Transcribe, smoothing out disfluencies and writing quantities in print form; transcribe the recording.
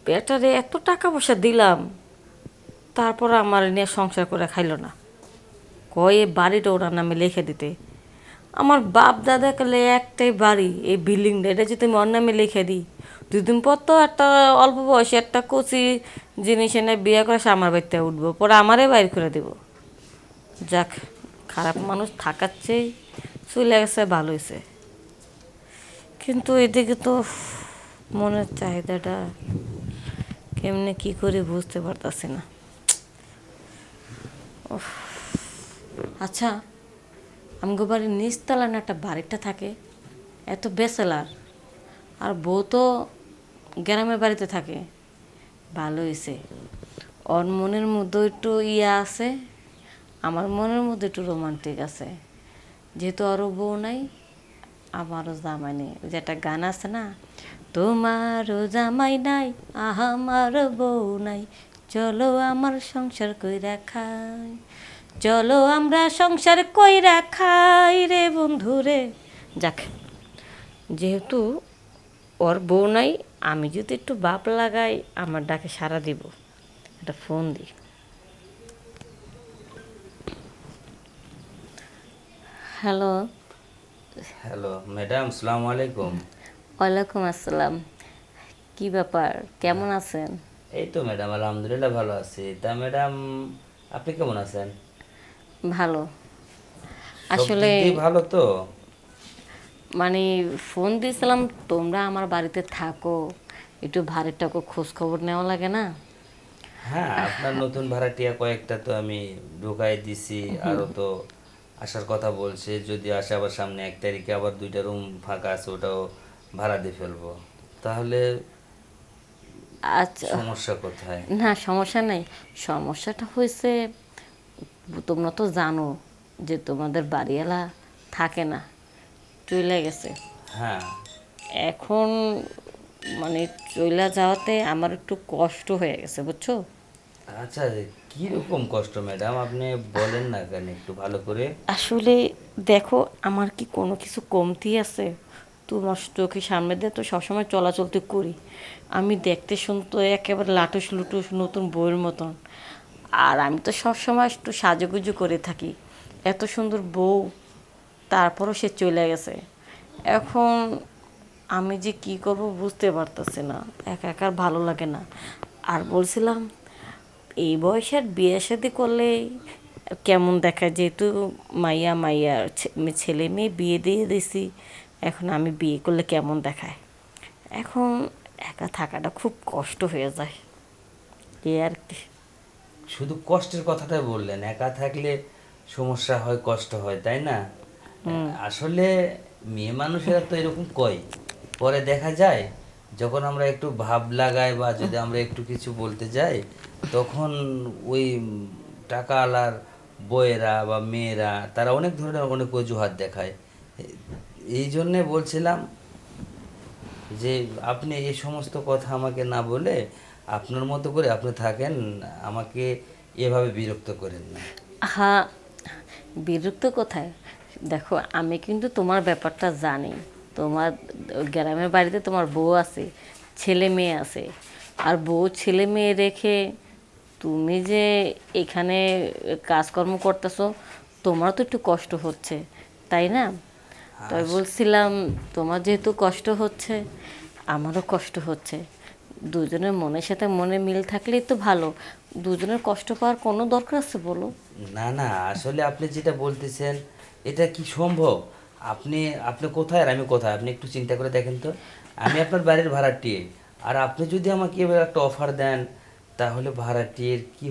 বেটারে এত টাকা পয়সা দিলাম, তারপর আমার নিয়ে সংসার করে খাইলো না। কয় এই বাড়িটা ওনার নামে লিখে দিতে। আমার বাপ দাদা কালে একটাই বাড়ি, এই বিল্ডিংটা, এটা যদি আমি ওর নামে লিখে দিই, দুদিন পর তো একটা অল্প বয়সে একটা কচি জিনিস এনে বিয়ে করে সে আমার বাড়িতে উঠবো, পরে আমারে বাইর করে দেব। যাক, খারাপ মানুষ থাকার চেয়ে চলে গেছে ভালো হয়েছে। কিন্তু এদিকে তো মনের চাহিদাটা কেমনে কি করে বুঝতে পারতাছি না। আচ্ছা, আমগো বাড়ির নিচতলায় না একটা বাড়িটা থাকে, এত বেসেলার, আর বউ তো গ্রামের বাড়িতে থাকে। ভালো হয়েছে, ওর মনের মধ্যে একটু ইয়া আছে, আমার মনের মধ্যে একটু রোমান্টিক আছে। যেহেতু ওরও বউ নাই, আমারও জামাই নেই। ওই যে একটা গান আছে না, তোমারও জামাই নাই, আমার বউ নাই, চলো আমার সংসার কইরা খাই, চলো আমরা সংসার কইরা খাই রে বন্ধু রে। যাক, যেহেতু ওর বউ নাই, আমি যদি একটু বাপ লাগাই আমার ডাকে সাড়া দিব। একটা ফোন দিই। হ্যালো। হ্যালো ম্যাডাম, সালামু আলাইকুম। ওয়ালাইকুম আসসালাম। কি ব্যাপার, কেমন আছেন? এই তো ম্যাডাম, আলহামদুলিল্লাহ ভালো আছি। তা ম্যাডাম, আপনি কেমন আছেন? ভালো। সব আসলে দিক দিয়ে ভালো তো? মানে ফোন দিয়েছিলাম, তোমরা আমার বাড়িতে থাকো, একটু ভাড়ের টাকা খোঁজ খবর নেওয়া লাগে না? হ্যাঁ, আপনার নতুন ভাড়াটিয়া কয়েকটা তো আমি ঢোকাই দিছি, আরও তো আসার কথা বলছে। যদি আসে আবার সামনে 1 তারিখে আবার 2টা রুম ফাঁকা আছে, ওটাও ভাড়া দিয়ে ফেলবো। তাহলে আচ্ছা, সমস্যা কোথায়? না সমস্যা নেই। সমস্যাটা হয়েছে, তোমরা তো জানো যে তোমাদের বাড়িওয়ালা থাকে না, চলে গেছে। হ্যাঁ। এখন মানে চলে যাওয়াতে আমার একটু কষ্ট হয়ে গেছে, বুঝছো? আচ্ছা, কি রকম কষ্ট ম্যাডাম, আপনি বলেন না কেন একটু ভালো করে? আসলে দেখো, আমার কি কোনো কিছু কমতি আছে? তোমার চোখের সামনে দিয়ে তো সবসময় চলাচলতে করি। আমি দেখতে শুনতে একেবারে লাটুস লুটুস নতুন বউয়ের মতন। আর আমি তো সবসময় একটু সাজুগুজু করে থাকি। এত সুন্দর বউ, তারপরও সে চলে গেছে। এখন আমি যে কি করব বুঝতে পারতেছি না। একা একা আর ভালো লাগে না। আর বলছিলাম, এই বয়সে আর বিয়ে শাদি করলে কেমন দেখায়, যেহেতু মাইয়া মাইয়া ছেলে মেয়ে বিয়ে দিয়ে দিছি, এখন আমি বিয়ে করলে কেমন দেখায়। এখন একা থাকাটা খুব কষ্ট হয়ে যায়, এই আর কি। শুধু কষ্টের কথাটাই বললেন, একা থাকলে সমস্যা হয়, কষ্ট হয়, তাই না? আসলে মেয়ে মানুষেরা তো এরকম কয়, পরে দেখা যায় যখন আমরা একটু ভাব লাগাই বা যদি আমরা একটু কিছু বলতে যাই, তখন ওই টাকাওয়ালার বউয়েরা বা মেয়েরা তারা অনেক ধরনের অনেক অজুহাত দেখায়। এই জন্যে বলছিলাম যে আপনি এই সমস্ত কথা আমাকে না বলে আপনার মতো করে আপনি থাকেন, আমাকে এভাবে বিরক্ত করেন না। হ্যাঁ, বিরক্ত কোথায়? দেখো, আমি কিন্তু তোমার ব্যাপারটা জানি। তোমার গ্রামের বাড়িতে তোমার বউ আছে, ছেলে মেয়ে আছে। আর বউ ছেলে মেয়ে রেখে তুমি যে এখানে কাজকর্ম করতেছো, তোমার তো একটু কষ্ট হচ্ছে, তাই না? তাই বলছিলাম, তোমার যেহেতু কষ্ট হচ্ছে, আমারও কষ্ট হচ্ছে। দুজনের মনের সাথে মনে মিল থাকলেই তো ভালো। দুজনের কষ্ট পাওয়ার কোনো দরকার আছে বলো? না না, আসলে আপনি যেটা বলতেছেন এটা কি সম্ভব? আপনি আপনি কোথায় আর আমি কোথায়, আপনি একটু চিন্তা করে দেখেন তো। আমি আপনার বাড়ির ভাড়াটিয়ে, আর আপনি যদি আমাকে এভাবে একটা অফার দেন, তাহলে ভাড়াটিয়ের কি